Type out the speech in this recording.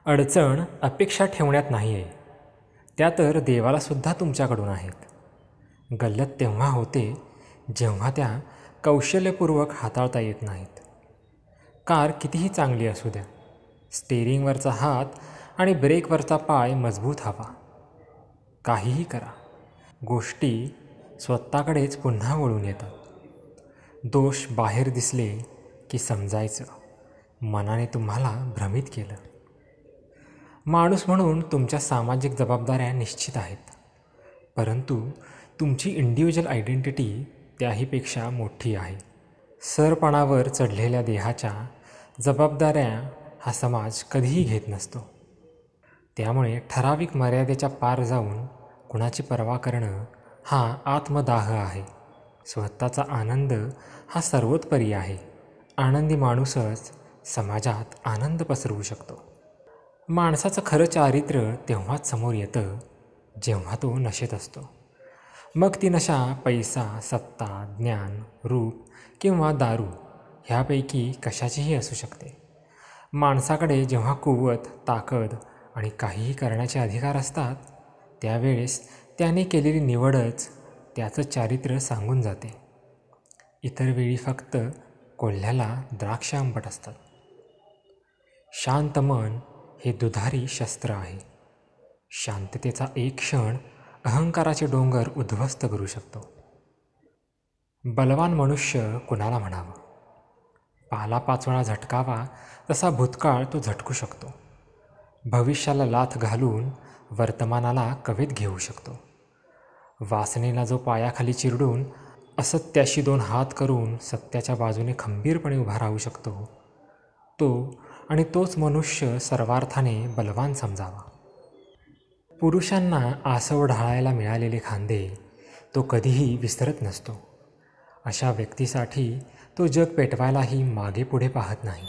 अडचण अपेक्षा ठेवण्यात नाही आहे, त्या तर देवालासुद्धा तुमच्याकडून आहेत. गल्लत तेव्हा होते जेव्हा त्या कौशल्यपूर्वक हाताळता येत नाहीत. कार कितीही चांगली असू द्या, स्टेअरिंगवरचा हात आणि ब्रेकवरचा पाय मजबूत हवा. काहीही करा, गोष्टी स्वतःकडेच पुन्हा वळून येतात. दोष बाहेर दिसले की समजायचं मनाने तुम्हाला भ्रमित केलं. माणूस म्हणून तुमच्या सामाजिक जबाबदाऱ्या निश्चित आहेत, परंतु तुमची इंडिव्हिज्युअल आयडेंटिटी त्याहीपेक्षा मोठी आहे. सरपणावर चढलेल्या देहाच्या जबाबदाऱ्या हा समाज कधीही घेत नसतो. त्यामुळे ठराविक मर्यादेच्या पार जाऊन कुणाची पर्वा करणं हा आत्मदाह आहे. स्वतःचा आनंद हा सर्वोत्परी आहे. आनंदी माणूसच समाजात आनंद पसरवू शकतो. माणसाचं खरं चारित्र्य तेव्हाच समोर येतं जेव्हा तो नशेत असतो. मग ती नशा पैसा, सत्ता, ज्ञान, रूप किंवा दारू ह्यापैकी कशाचीही असू शकते. माणसाकडे जेव्हा कुवत, ताकद आणि काहीही करण्याचे अधिकार असतात, त्यावेळेस त्याने केलेली निवडच त्याचं चारित्र्य सांगून जाते. इतर वेळी फक्त कोल्ह्याला द्राक्ष आंबट असतात. शांत मन हे दुधारी शस्त्र आहे. शांततेचा एक क्षण अहंकाराचे डोंगर उद्ध्वस्त करू शकतो. बलवान मनुष्य कुणाला म्हणावं? पालापाचोळा झटकावा तसा भूतकाळ तो झटकू शकतो. भविष्याला लाथ घालून वर्तमानाला कवेत घेऊ शकतो. वासनेला जो पायाखाली चिरडून असत्याशी 2 हात करून सत्याच्या बाजूने खंबीरपणे उभा राहू शकतो, तो आणि तोच मनुष्य सर्वार्थाने बलवान समजावा. पुरुषांना आसव ढाळायला मिळालेले खांदे तो कधीही विसरत नसतो. अशा व्यक्तीसाठी तो जग पेटवायलाही मागे पुढे पाहत नाही.